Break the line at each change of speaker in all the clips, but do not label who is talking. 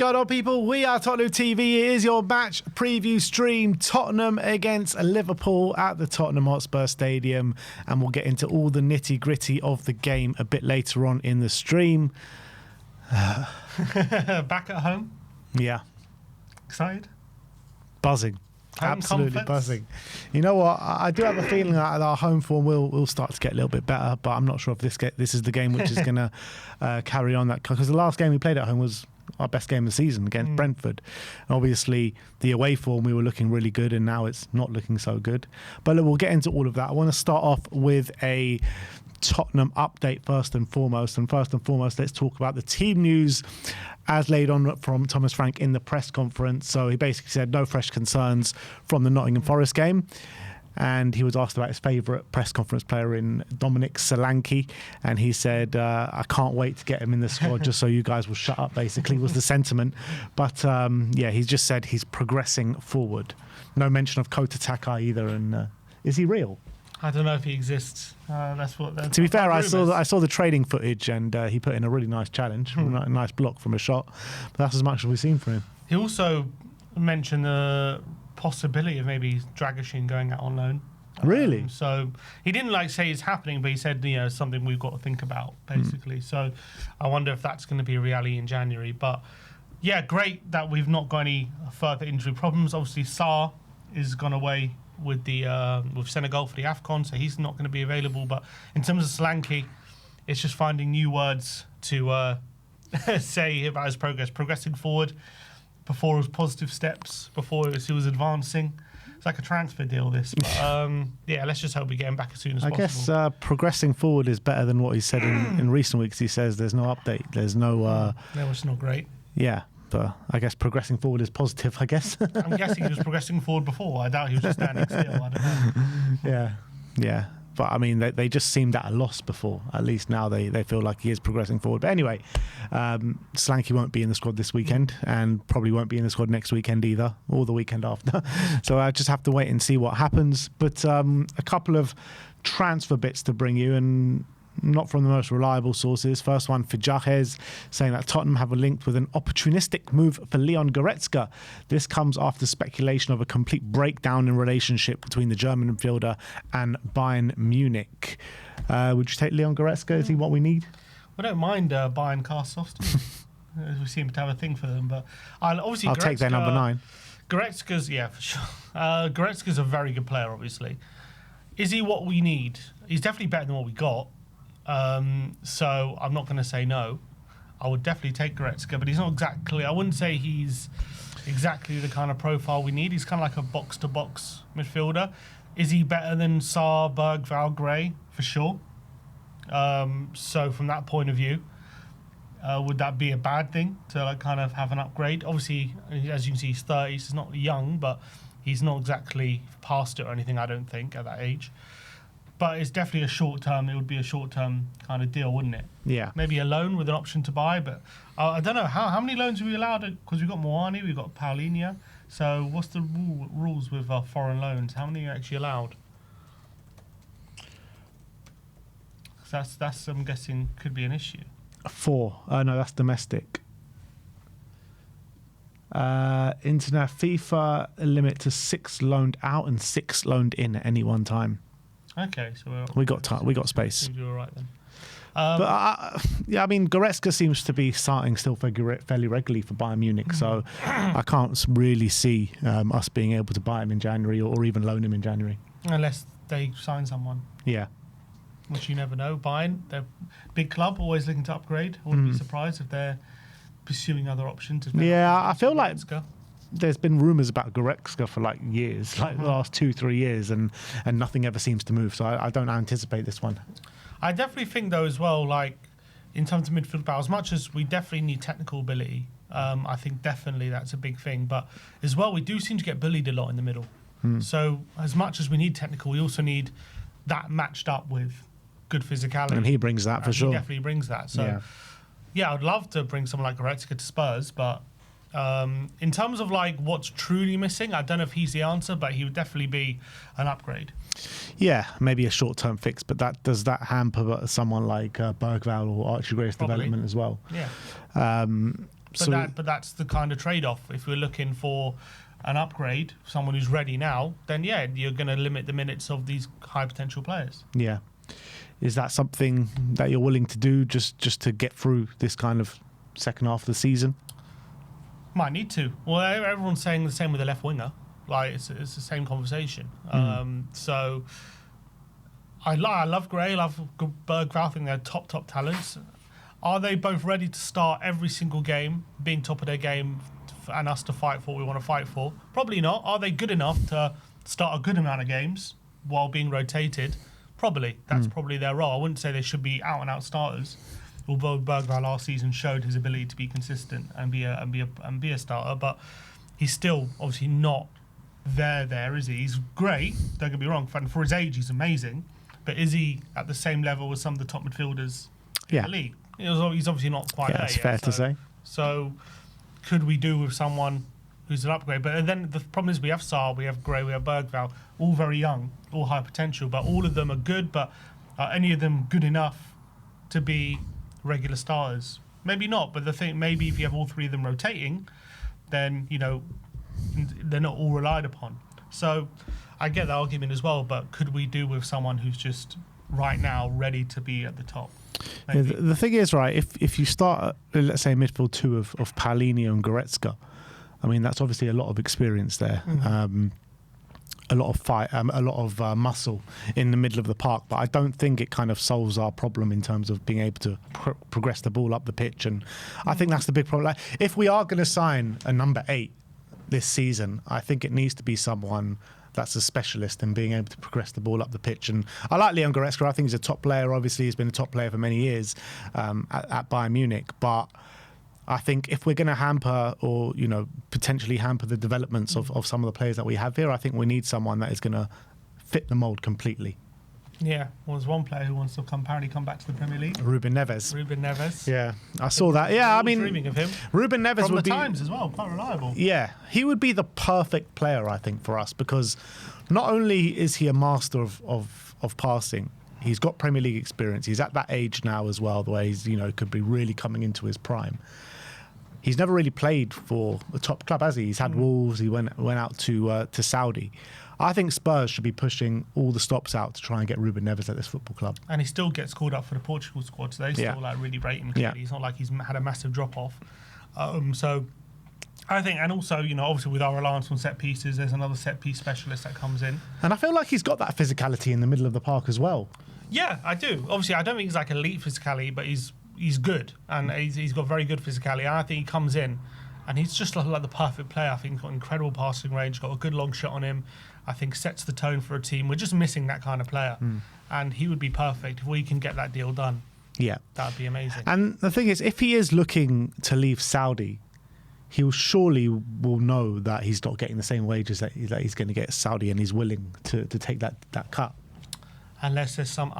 Going on, people, we are Tottenham TV. It is your match preview stream. Tottenham against Liverpool at the Tottenham Hotspur Stadium. And we'll get into all the nitty-gritty of the game a bit later on in the stream.
Back at home?
Yeah.
Excited?
Buzzing.
Home
Absolutely
confidence?
buzzing. You know what? I do have a feeling that our home form will start to get a little bit better, but I'm not sure if this is the game which is going to carry on that. Because the last game we played at home was our best game of the season against Brentford. And obviously, the away form, we were looking really good, and now it's not looking so good. But look, we'll get into all of that. I want to start off with a Tottenham update first and foremost. And first and foremost, let's talk about the team news as laid on from Thomas Frank in the press conference. So he basically said no fresh concerns from the Nottingham Forest game. And he was asked about his favourite press conference player in Dominic Solanke. And he said, I can't wait to get him in the squad just so you guys will shut up, basically, was the sentiment. But, yeah, he's just said he's progressing forward. No mention of Kota Takai either. And is he real?
I don't know if he exists. To
be fair, I saw the training footage, and he put in a really nice challenge, a nice block from a shot. But that's as much as we've seen from him.
He also mentioned the possibility of maybe Dragishin going out on loan.
Really?
So he didn't say it's happening, but he said something we've got to think about basically. So I wonder if that's going to be a reality in January. But yeah, great that we've not got any further injury problems. Obviously, Sarr is gone away with Senegal for the AFCON, so he's not going to be available. But in terms of Solanke, it's just finding new words to say about his progressing forward. Before it was positive steps, before he was advancing. It's like a transfer deal, this. But, yeah, let's just hope we get him back as soon as possible.
I guess progressing forward is better than what he said in recent weeks. He says there's no update. There's no...
That was not great.
Yeah, but I guess progressing forward is positive, I guess.
I'm guessing he was progressing forward before. I doubt he was just standing still. I don't know.
Yeah. But, I mean, they just seemed at a loss before. At least now they feel like he is progressing forward. But anyway, Solanke won't be in the squad this weekend and probably won't be in the squad next weekend either, or the weekend after. So I just have to wait and see what happens. But a couple of transfer bits to bring you, and not from the most reliable sources. First one for Jahez, saying that Tottenham have a link with an opportunistic move for Leon Goretzka. This comes after speculation of a complete breakdown in relationship between the German midfielder and Bayern Munich. Would you take Leon Goretzka? Is he what we need?
I don't mind Bayern cast-offs. We seem to have a thing for them. But I'll
take their number 9.
Goretzka's, yeah, for sure. Goretzka's a very good player, obviously. Is he what we need? He's definitely better than what we got. So I'm not going to say no. I would definitely take Goretzka, but he's not exactly... I wouldn't say he's exactly the kind of profile we need. He's kind of like a box-to-box midfielder. Is he better than Sarr, Berg, Val, Gray? For sure. So from that point of view, would that be a bad thing to kind of have an upgrade? Obviously, as you can see, he's 30. He's not young, but he's not exactly past it or anything, I don't think, at that age. But it's definitely it would be a short-term kind of deal, wouldn't it?
Yeah.
Maybe a loan with an option to buy, but I don't know. How many loans are we allowed? Because we've got Moani, we've got Paulinho. So what's the rules with foreign loans? How many are actually allowed? That's I'm guessing, could be an issue.
4. No, that's domestic. Internet FIFA limit to 6 loaned out and 6 loaned in at any one time.
Okay, so
we got space.
Seems you're all right then.
But yeah, I mean, Goretzka seems to be starting still fairly regularly for Bayern Munich, so I can't really see us being able to buy him in January or even loan him in January.
Unless they sign someone.
Yeah.
Which you never know. Bayern, they're a big club, always looking to upgrade. I wouldn't be surprised if they're pursuing other options.
Yeah, I feel like there's been rumours about Goretzka for years, the last 2-3 years, and nothing ever seems to move. So I don't anticipate this one.
I definitely think though as well, in terms of midfield power, as much as we definitely need technical ability, I think definitely that's a big thing. But as well, we do seem to get bullied a lot in the middle. So as much as we need technical, we also need that matched up with good physicality.
And he brings that for sure.
He definitely brings that. So yeah, I'd love to bring someone like Goretzka to Spurs, but in terms of what's truly missing, I don't know if he's the answer, but he would definitely be an upgrade.
Yeah, maybe a short-term fix, but does that hamper someone like Bergvall or Archie Gray's development as well?
Yeah. But that's the kind of trade-off. If we're looking for an upgrade, someone who's ready now, then yeah, you're going to limit the minutes of these high potential players.
Yeah. Is that something that you're willing to do just to get through this kind of second half of the season?
Might need to. Well, everyone's saying the same with the left winger. Like it's the same conversation. So I love Gray, I love Bergvall. I think they're top talents. Are they both ready to start every single game, being top of their game, and us to fight for what we want to fight for? Probably not. Are they good enough to start a good amount of games while being rotated? Probably. That's probably their role. I wouldn't say they should be out-and-out starters, although Bergvall last season showed his ability to be consistent and be a starter, but he's still obviously not there, is he? He's great, don't get me wrong, for his age he's amazing, but is he at the same level as some of the top midfielders in the league? He's obviously not quite there
that's
yet.
fair to say.
So could we do with someone who's an upgrade? But then the problem is we have Sarr, we have Gray, we have Bergvall, all very young, all high potential, but all of them are good, but are any of them good enough to be regular starters? Maybe not, but the thing, maybe if you have all three of them rotating, then, you know, they're not all relied upon. So I get that argument as well, but could we do with someone who's just right now ready to be at the top?
Yeah, the thing is, right, if you start, let's say, midfield two of Paulinho and Goretzka, I mean, that's obviously a lot of experience there. A lot of fight, a lot of muscle in the middle of the park, but I don't think it kind of solves our problem in terms of being able to progress the ball up the pitch, and I think that's the big problem. Like, if we are going to sign a number 8 this season, I think it needs to be someone that's a specialist in being able to progress the ball up the pitch. And I like Leon Goretzka. I think he's a top player. Obviously, he's been a top player for many years at Bayern Munich, but I think if we're going to hamper or, you know, potentially hamper the developments of some of the players that we have here, I think we need someone that is going to fit the mould completely.
Yeah, well, there's one player who wants to apparently come back to the Premier League.
Ruben Neves.
Yeah,
I saw that. Yeah, I mean,
dreaming of him.
Ruben Neves
From
would
the
be
Times as well, quite reliable.
Yeah, he would be the perfect player, I think, for us, because not only is he a master of passing, he's got Premier League experience. He's at that age now as well, the way he's, you know, could be really coming into his prime. He's never really played for a top club, has he? He's had Wolves. He went out to Saudi. I think Spurs should be pushing all the stops out to try and get Ruben Neves at this football club.
And he still gets called up for the Portugal squad, so they still like really rate him. Yeah. It's not like he's had a massive drop off. So I think, and also, you know, obviously with our reliance on set pieces, there's another set piece specialist that comes in.
And I feel like he's got that physicality in the middle of the park as well.
Yeah, I do. Obviously, I don't think he's like elite physicality, but he's good, and he's got very good physicality. And I think he comes in, and he's just like the perfect player. I think he's got incredible passing range, got a good long shot on him. I think sets the tone for a team. We're just missing that kind of player, and he would be perfect if we can get that deal done. Yeah, that'd be amazing.
And the thing is, if he is looking to leave Saudi, he will surely know that he's not getting the same wages that he's going to get at Saudi, and he's willing to take that cut.
Unless there's some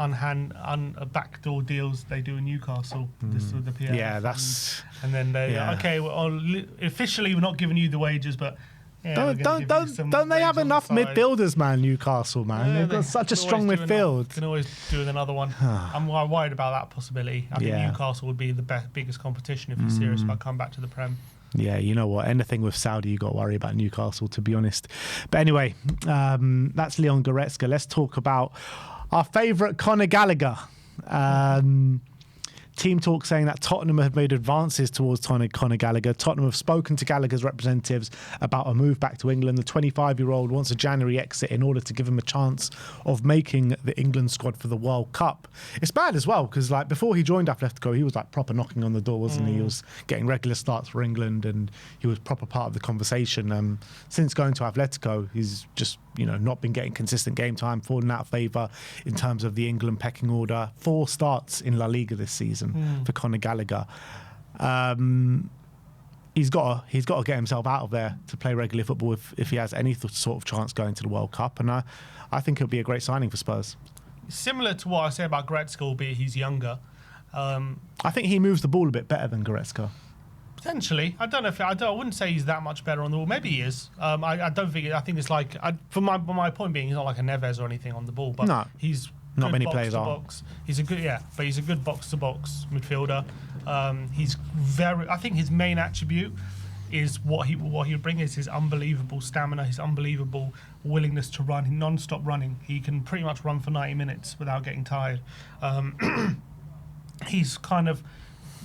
backdoor deals they do in Newcastle, this with the PF.
Yeah, that's.
And then they okay. Well, officially we're not giving you the wages, but yeah,
don't they have enough midfielders, man? Newcastle, man, yeah, they've got such a strong midfield.
Can always do with another one. I'm worried about that possibility. I think Newcastle would be the biggest competition if you're serious about coming back to the Prem.
Yeah, you know what? Anything with Saudi, you got to worry about Newcastle, to be honest. But anyway, that's Leon Goretzka. Let's talk about our favourite Conor Gallagher. Team talk saying that Tottenham have made advances towards Conor Gallagher. Tottenham have spoken to Gallagher's representatives about a move back to England. The 25-year-old wants a January exit in order to give him a chance of making the England squad for the World Cup. It's bad as well, because like before he joined Atletico, he was like proper knocking on the door, wasn't he? He was getting regular starts for England, and he was proper part of the conversation. Since going to Atletico, he's just, you know, not been getting consistent game time, falling out of favour in terms of the England pecking order. 4 starts in La Liga this season for Conor Gallagher. He's got to get himself out of there to play regular football if he has any sort of chance going to the World Cup. And I think it'll be a great signing for Spurs.
Similar to what I say about Goretzka, albeit he's younger.
I think he moves the ball a bit better than Goretzka.
Potentially, I don't know if I wouldn't say he's that much better on the ball. Maybe he is. I don't think. I think it's like, from my point being, he's not like a Neves or anything on the ball, but he's
Not
good
many
box
players
to
are.
box. He's a good box to box midfielder. I think his main attribute is what he would bring is his unbelievable stamina, his unbelievable willingness to run, non-stop running. He can pretty much run for 90 minutes without getting tired. He's kind of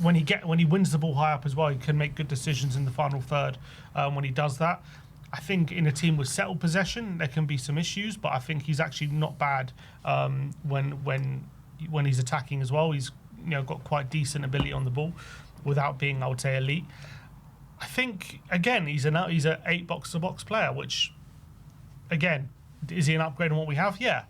when he wins the ball high up as well, he can make good decisions in the final third. When he does that, I think in a team with settled possession there can be some issues, but I think he's actually not bad when he's attacking as well. He's got quite decent ability on the ball without being, I would say, elite. I think again he's an 8 box to box player, which again, is he an upgrade on what we have? Yeah.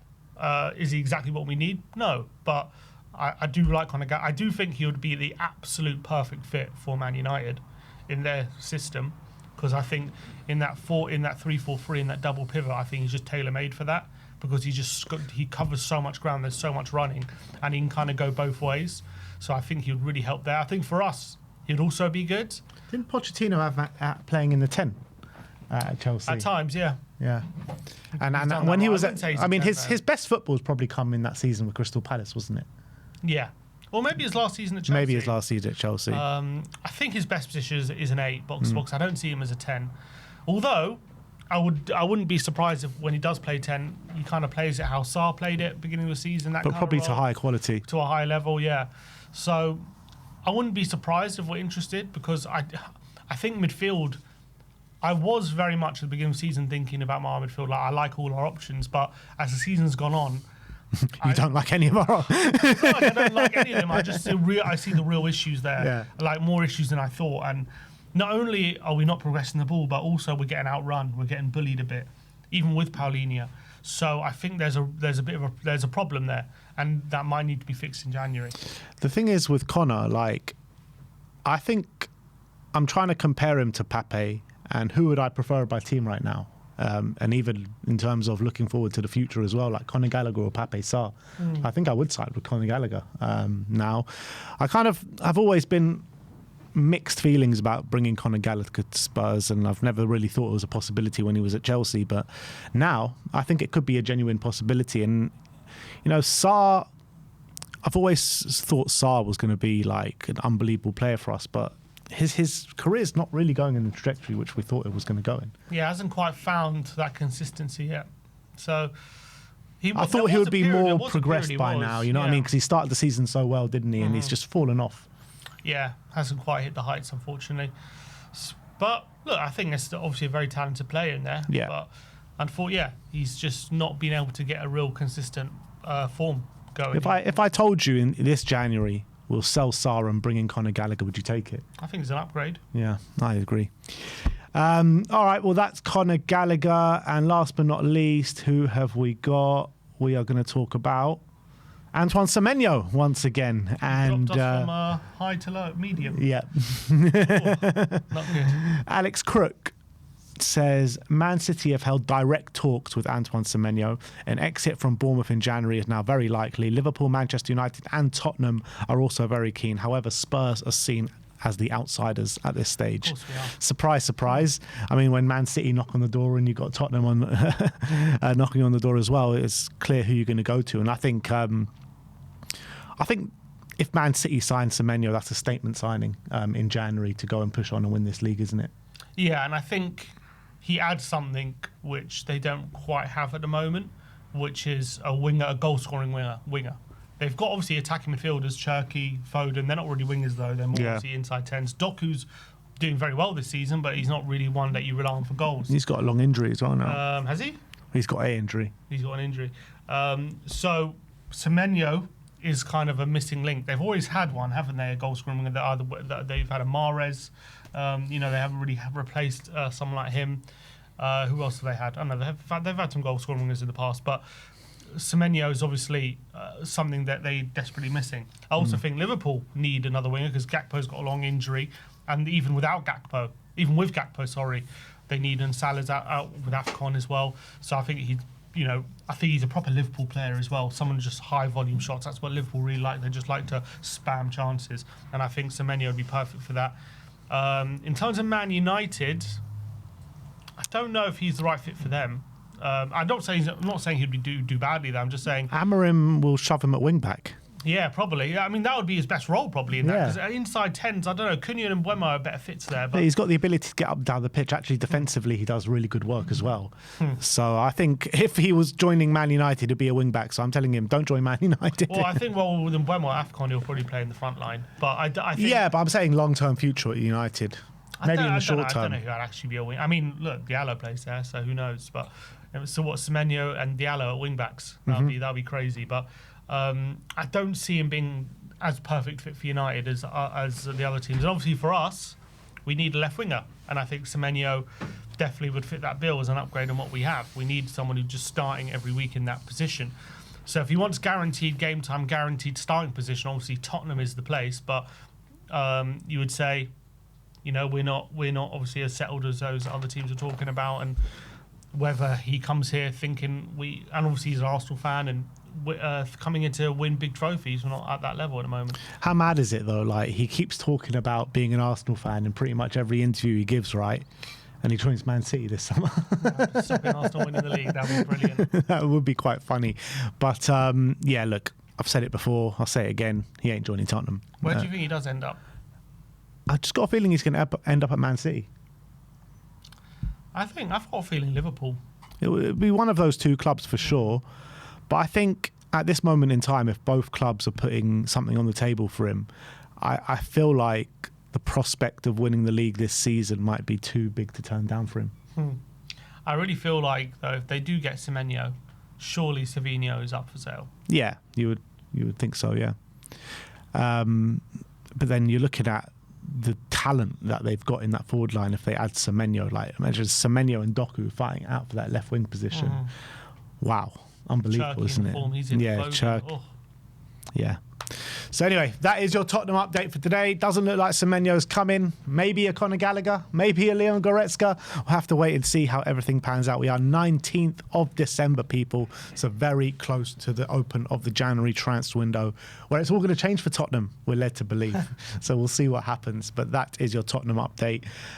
Is he exactly what we need? No, but I do like Conor Gallagher. I do think he would be the absolute perfect fit for Man United in their system, because I think in that 3-4-3, in that double pivot, I think he's just tailor made for that, because he covers so much ground. There's so much running, and he can kind of go both ways. So I think he would really help there. I think for us, he'd also be good.
Didn't Pochettino have playing in the 10 at Chelsea?
At times, yeah.
Yeah. And when he was at, I mean, his best football's probably come in that season with Crystal Palace, wasn't it?
Yeah. Or maybe his last season at Chelsea.
Maybe his last season at Chelsea.
I think his best position is an 8 box to box. I don't see him as a 10. Although I wouldn't be surprised if when he does play 10, he kind of plays it how Sarr played it beginning of the season. But
probably to high quality.
To a high level, yeah. So I wouldn't be surprised if we're interested, because I think midfield, I was very much at the beginning of the season thinking about my midfield. Like, I like all our options, but as the season's gone on,
you don't like any of our.
I don't like any of them. I just see the real issues there.
Yeah.
Like more issues than I thought. And not only are we not progressing the ball, but also we're getting outrun. We're getting bullied a bit, even with Paulinho. So I think there's a problem there, and that might need to be fixed in January.
The thing is with Conor, like, I think I'm trying to compare him to Pape, and who would I prefer by team right now? And even in terms of looking forward to the future as well, like Conor Gallagher or Pape Sarr. I think I would side with Conor Gallagher now. I've always been mixed feelings about bringing Conor Gallagher to Spurs, and I've never really thought it was a possibility when he was at Chelsea, but now I think it could be a genuine possibility. And Sarr, I've always thought Sarr was going to be like an unbelievable player for us, but his career's not really going in the trajectory which we thought it was going to go in.
Yeah, hasn't quite found that consistency yet. So
I thought he would be more progressed by now, you know what I mean? Because he started the season so well, didn't he? And he's just fallen off.
Yeah, hasn't quite hit the heights, unfortunately. But look, I think there's obviously a very talented player in there.
Yeah.
But unfortunately, he's just not been able to get a real consistent form going.
If I told you in this January we'll sell Sarr and bring in Conor Gallagher, would you take it?
I think it's an upgrade.
Yeah, I agree. All right, well, that's Conor Gallagher. And last but not least, who have we got? We are going to talk about Antoine Semenyo once again. And
dropped us from high to low, medium.
Yeah.
Not good.
Alex Crook says Man City have held direct talks with Antoine Semenyo. An exit from Bournemouth in January is now very likely. Liverpool, Manchester United and Tottenham are also very keen. However, Spurs are seen as the outsiders at this stage.
Of course we are.
Surprise, surprise. I mean, when Man City knock on the door and you've got Tottenham on knocking on the door as well, it's clear who you're going to go to. And I think if Man City signs Semenyo, that's a statement signing in January to go and push on and win this league, isn't it?
Yeah, and I think he adds something which they don't quite have at the moment, which is a goal-scoring winger. They've got obviously attacking midfielders, Cherki, Foden. They're not really wingers though. They're more obviously inside tens. Doku's doing very well this season, but he's not really one that you rely on for goals.
He's got a long injury as well now.
Has he?
He's got an injury.
He's got an injury. So Semenyo is kind of a missing link. They've always had one, haven't they? A goal-scoring winger. They've had a Mahrez. They haven't really replaced someone like him. Who else have they had? I don't know. They've had some goal-scoring wingers in the past, but Semenyo is obviously something that they're desperately missing. I also think Liverpool need another winger because Gakpo's got a long injury, and even with Gakpo, they need, and Salah's out with AFCON as well. So I think he's a proper Liverpool player as well. Someone just high volume shots. That's what Liverpool really like. They just like to spam chances, and I think Semenyo would be perfect for that. In terms of Man United, I don't know if he's the right fit for them. I'm not saying he'd do badly there. I'm just saying
Amorim will shove him at wing back.
Yeah, probably. I mean, that would be his best role, probably, in that. Because inside 10s, I don't know, Cunha and Mbeumo are better fits there. But
he's got the ability to get up and down the pitch. Actually, defensively, he does really good work as well. So I think if he was joining Man United, it'd be a wing-back. So I'm telling him, don't join Man United.
Well, I think, with Mbeumo at AFCON, he'll probably play in the front line. But I think...
Yeah, but I'm saying long-term future at United. Maybe in the short term.
I don't know who would actually be a wing. I mean, look, Diallo plays there, so who knows? But so what, Semenyo and Diallo at wing-backs? That'd be crazy. But... I don't see him being as perfect fit for United as the other teams. And obviously for us, we need a left winger. And I think Semenyo definitely would fit that bill as an upgrade on what we have. We need someone who's just starting every week in that position. So if he wants guaranteed game time, guaranteed starting position, obviously Tottenham is the place. But you would say, we're not obviously as settled as those other teams are talking about. And whether he comes here thinking and obviously he's an Arsenal fan and coming in to win big trophies, we're not at that level at the moment.
How mad is it though? Like, he keeps talking about being an Arsenal fan in pretty much every interview he gives, right? And he joins Man City this summer.
Stopping Arsenal winning the league, that would be brilliant.
That would be quite funny. But yeah, look, I've said it before, I'll say it again, he ain't joining Tottenham.
Where do you think he does end up?
I just got a feeling he's going to end up at Man City.
I've got a feeling Liverpool.
It would be one of those two clubs for sure. But I think at this moment in time, if both clubs are putting something on the table for him, I feel like the prospect of winning the league this season might be too big to turn down for him.
I really feel like, though, if they do get Semenyo, surely Semenyo is up for sale.
Yeah, you would think so, yeah. But then you're looking at the talent that they've got in that forward line if they add Semenyo. Like, imagine Semenyo and Doku fighting out for that left wing position. Wow. Unbelievable,
Cherky
isn't it?
Form, he's in
Cherky. Yeah. So anyway, that is your Tottenham update for today. Doesn't look like Semenyo's coming. Maybe a Conor Gallagher, maybe a Leon Goretzka. We'll have to wait and see how everything pans out. We are 19th of December, people. So very close to the open of the January transfer window, where it's all going to change for Tottenham, we're led to believe. So we'll see what happens. But that is your Tottenham update.